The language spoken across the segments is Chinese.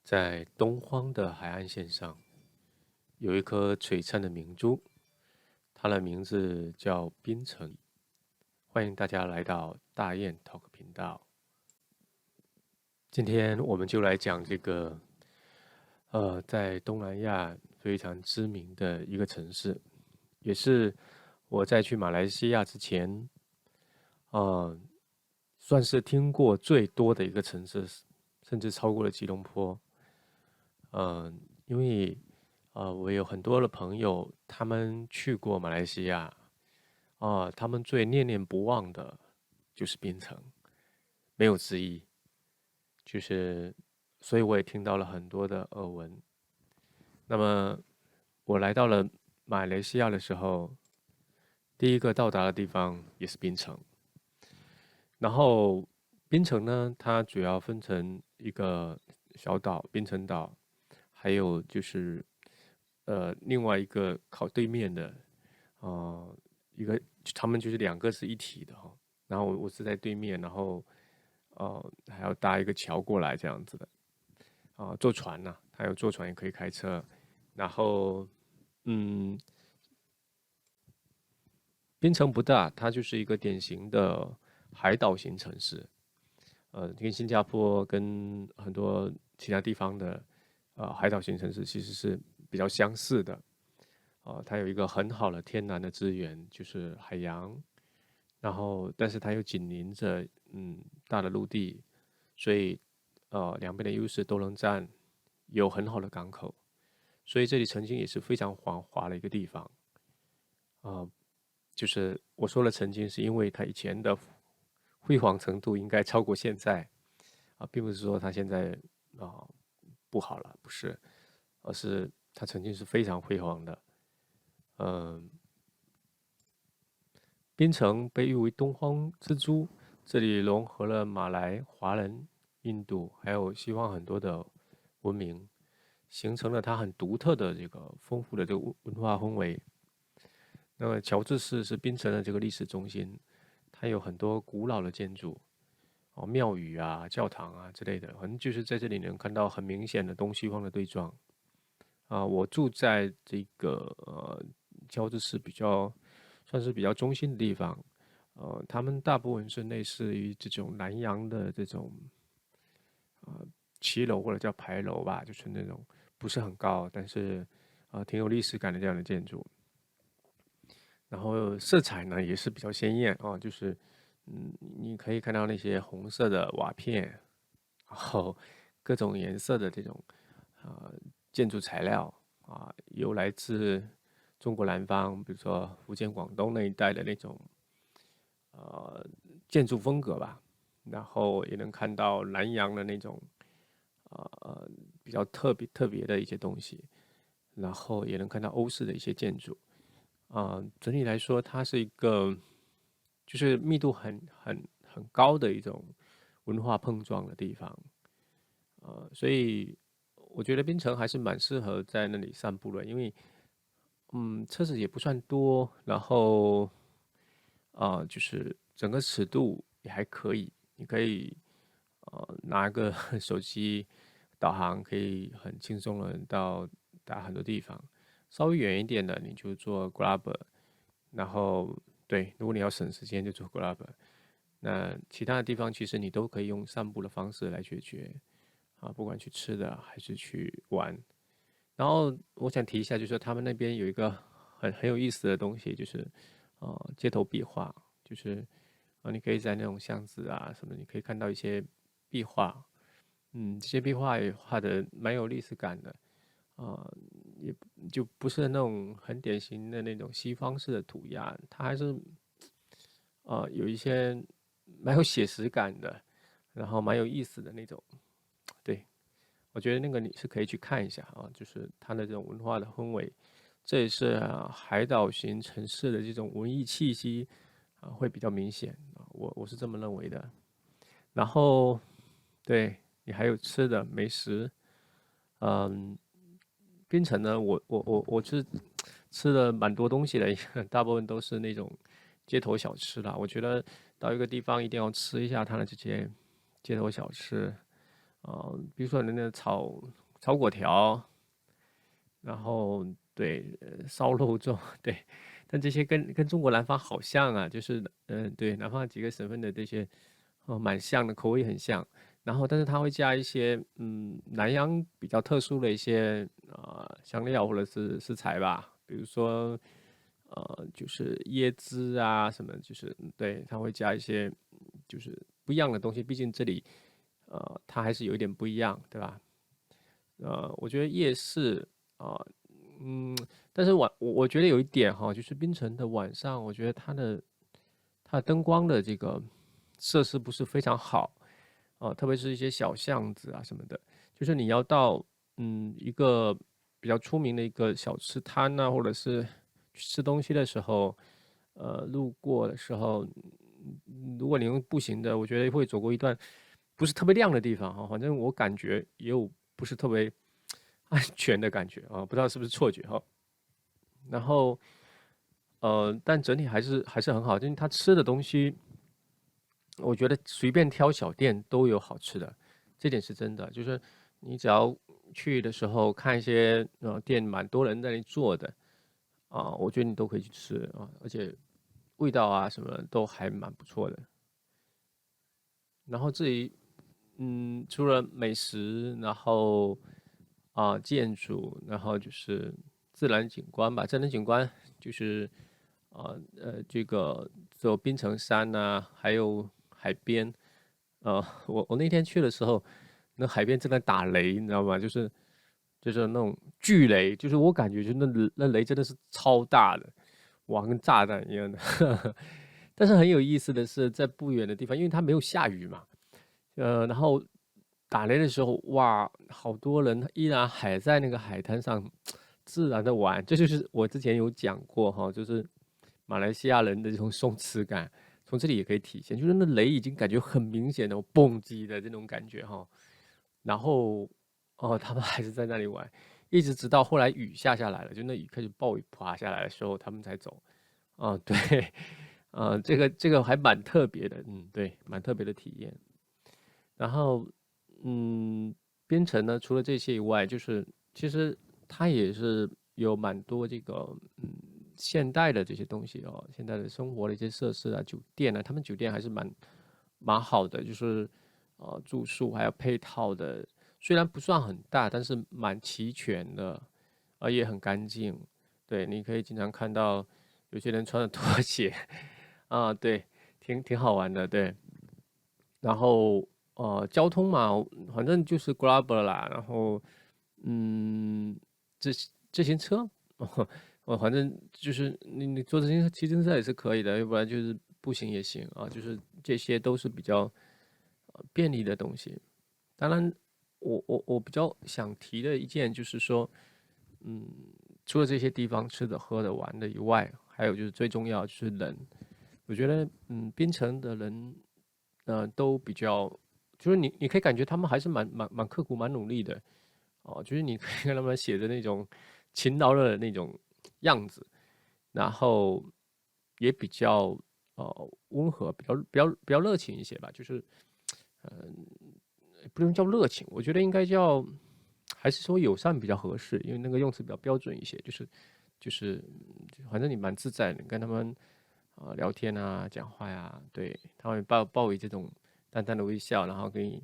在东荒的海岸线上，有一颗璀璨的明珠，它的名字叫槟城。欢迎大家来到大雁 Talk 频道。今天我们就来讲这个，在东南亚非常知名的一个城市，也是我在去马来西亚之前，呃，算是听过最多的一个城市，甚至超过了吉隆坡。因为我有很多的朋友，他们去过马来西亚，他们最念念不忘的就是槟城，没有之一。就是，所以我也听到了很多的耳闻。那么我来到了马来西亚的时候，第一个到达的地方也是槟城。然后槟城呢，它主要分成一个小岛，槟城岛，还有就是另外一个靠对面的，一个他们就是两个是一体的哈。然后我是在对面，然后还要搭一个桥过来这样子的坐船呢、还有坐船也可以开车。然后嗯，槟城不大，它就是一个典型的海岛型城市。跟新加坡跟很多其他地方的海岛型城市其实是比较相似的。它有一个很好的天然的资源，就是海洋，然后但是它又紧邻着大的陆地，所以两边的优势都能占，有很好的港口，所以这里曾经也是非常繁华的一个地方。呃，就是我说了曾经，是因为它以前的辉煌程度应该超过现在并不是说它现在啊、不好了，不是，而是它曾经是非常辉煌的。嗯、槟城被誉为东方之珠，这里融合了马来、华人、印度还有西方很多的文明，形成了它很独特的这个丰富的这个文化氛围。那么乔治市是槟城的这个历史中心，它有很多古老的建筑，庙宇啊、教堂啊之类的，反正就是在这里能看到很明显的东西方的对撞。我住在这个乔治市算是比较中心的地方，他们大部分是类似于这种南洋的这种骑楼或者叫牌楼吧，就是那种不是很高，但是挺有历史感的这样的建筑。然后色彩呢也是比较鲜艳就是你可以看到那些红色的瓦片，然后各种颜色的这种建筑材料有来自中国南方，比如说福建、广东那一带的那种呃建筑风格吧，然后也能看到南洋的那种比较特别的一些东西，然后也能看到欧式的一些建筑。整体来说，它是一个就是密度很高的一种文化碰撞的地方。所以我觉得槟城还是蛮适合在那里散步的，因为车子也不算多，然后就是整个尺度也还可以，你可以拿个手机导航，可以很轻松的达很多地方。稍微远一点的，你就坐 Grab，然后对，如果你要省时间就坐 Grab。那其他的地方其实你都可以用散步的方式来解决不管去吃的还是去玩。然后我想提一下，就是他们那边有一个很有意思的东西，就是街头壁画，就是你可以在那种巷子啊什么，你可以看到一些壁画，这些壁画也画的蛮有历史感的，也就不是那种很典型的那种西方式的涂鸦，它还是有一些蛮有写实感的，然后蛮有意思的那种。对，我觉得那个你是可以去看一下就是它的这种文化的氛围，这也是海岛型城市的这种文艺气息会比较明显我是这么认为的。然后对你还有吃的美食，嗯，槟城呢，我是吃了蛮多东西的，大部分都是那种街头小吃啦。我觉得到一个地方一定要吃一下它的这些街头小吃，比如说那个炒粿条，然后对烧肉粽，对，但这些跟中国南方好像啊，就是对南方几个省份的这些蛮像的，口味很像。然后但是它会加一些南洋比较特殊的一些香料或者是食材吧，比如说就是椰汁啊什么，就是对，它会加一些就是不一样的东西，毕竟这里它还是有一点不一样，对吧？我觉得夜市啊、嗯，但是我觉得有一点哈，就是槟城的晚上，我觉得它的灯光的这个设施不是非常好特别是一些小巷子啊什么的，就是你要到一个比较出名的一个小吃摊呐、或者是去吃东西的时候，路过的时候，如果你用步行的，我觉得会走过一段不是特别亮的地方哈，反正我感觉也有不是特别安全的感觉不知道是不是错觉哈。然后但整体还是很好，因为他吃的东西，我觉得随便挑小店都有好吃的，这点是真的。就是你只要去的时候看一些店，蛮多人在那里做的我觉得你都可以去吃而且味道啊什么都还蛮不错的。然后至于除了美食，然后建筑，然后就是自然景观吧。自然景观就是这个走槟城山呐、还有海边。我那天去的时候，那海边正在打雷，你知道吗？就是那种巨雷，就是我感觉就那雷真的是超大的，哇，跟炸弹一样的。但是很有意思的是，在不远的地方，因为它没有下雨嘛，然后打雷的时候，哇，好多人依然还在那个海滩上自然的玩，这就是我之前有讲过哈，就是马来西亚人的这种松弛感，从这里也可以体现，就是那雷已经感觉很明显的蹦极的这种感觉哈，然后他们还是在那里玩，一直直到后来雨下来了，就那雨开始暴雨滑下来的时候，他们才走。对，这个还蛮特别的，对，蛮特别的体验。然后，嗯，编程呢，除了这些以外，就是其实它也是有蛮多这个现代的这些东西现代的生活的一些设施啊，酒店啊，他们酒店还是蛮好的，就是住宿还有配套的，虽然不算很大，但是蛮齐全的，也很干净。对，你可以经常看到有些人穿着拖鞋对，挺好玩的，对。然后交通嘛，反正就是 Grab 啦，然后嗯，自行车，反正就是你坐骑自行车也是可以的，要不然就是步行也行就是这些都是比较便利的东西。当然，我比较想提的一件就是说，嗯，除了这些地方吃的、喝的、玩的以外，还有就是最重要就是人。我觉得，槟城的人，都比较，就是你可以感觉他们还是蛮刻苦、蛮努力的就是你可以看他们写的那种勤劳的那种样子，然后也比较温和，比较热情一些吧，就是不能叫热情，我觉得应该叫还是说友善比较合适，因为那个用词比较标准一些，就是反正你蛮自在的，你跟他们聊天啊、讲话呀，对，他会报以这种淡淡的微笑，然后跟你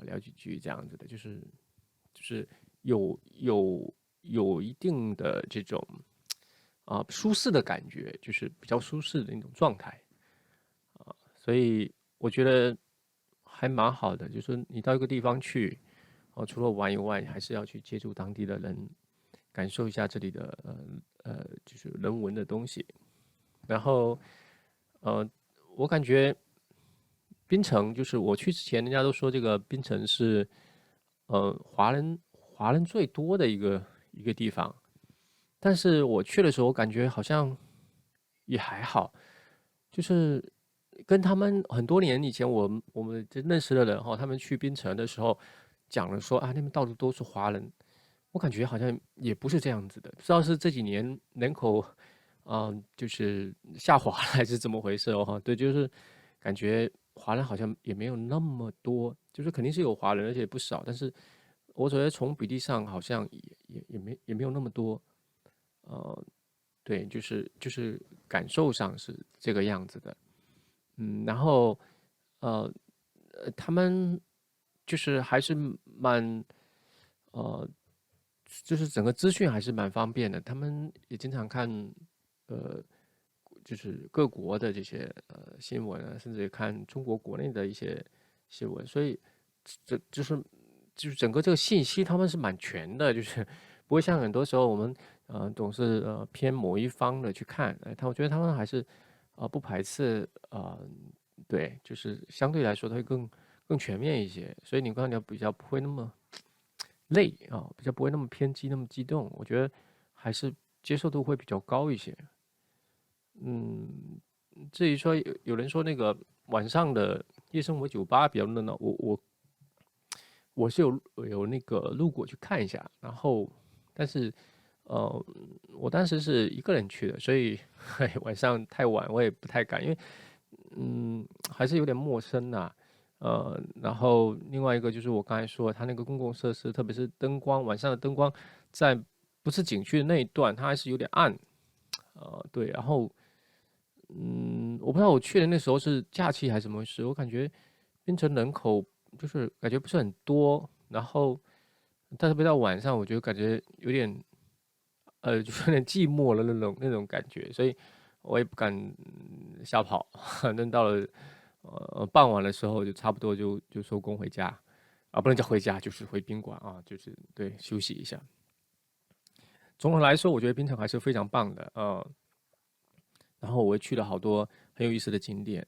聊几句这样子的，就是有一定的这种舒适的感觉，就是比较舒适的那种状态。所以我觉得还蛮好的，就是你到一个地方去，除了玩以外，你还是要去接触当地的人，感受一下这里的就是人文的东西。然后呃，我感觉槟城就是我去之前，人家都说这个槟城是华人最多的一个地方，但是我去的时候，我感觉好像也还好，就是跟他们很多年以前我们就认识的人哈，他们去槟城的时候讲了说那边到处都是华人，我感觉好像也不是这样子的，不知道是这几年人口就是下滑了还是怎么回事对，就是感觉华人好像也没有那么多，就是肯定是有华人，而且不少，但是我觉得从比例上好像也没有那么多，呃，对，就是感受上是这个样子的，然后呃他们就是还是蛮呃，就是整个资讯还是蛮方便的，他们也经常看呃就是各国的这些新闻啊，甚至也看中国国内的一些新闻，所以就是整个这个信息他们是蛮全的，就是不会像很多时候我们总是偏某一方的去看，我觉得他们还是不排斥对，就是相对来说它会更全面一些，所以你刚才讲比较不会那么累啊，比较不会那么偏激，那么激动，我觉得还是接受度会比较高一些。嗯，至于说有人说那个晚上的夜生活酒吧比较热闹，我是有那个路过去看一下，然后但是呃，我当时是一个人去的，所以晚上太晚我也不太敢，因为还是有点陌生呐、然后另外一个就是我刚才说，它那个公共设施，特别是灯光，晚上的灯光，在不是景区的那一段，它还是有点暗，对，然后我不知道我去的那时候是假期还是怎么回事，我感觉槟城人口就是感觉不是很多，然后特别到晚上，我就感觉有点就是有点寂寞了那种感觉，所以我也不敢瞎跑。反正到了傍晚的时候，就差不多就收工回家啊，不能叫回家，就是回宾馆啊，就是对休息一下。总的来说，我觉得槟城还是非常棒的，然后我也去了好多很有意思的景点，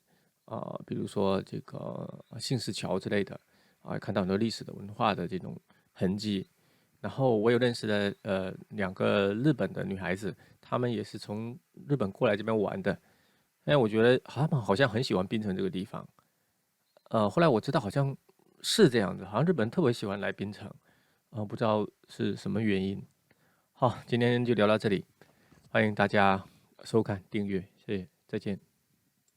比如说这个信士桥之类的，看到很多历史的文化的这种痕迹。然后我有认识的2个日本的女孩子，她们也是从日本过来这边玩的。哎，我觉得他们好像很喜欢槟城这个地方。后来我知道好像是这样子，好像日本人特别喜欢来槟城，不知道是什么原因。好，今天就聊到这里，欢迎大家收看订阅，谢谢，再见。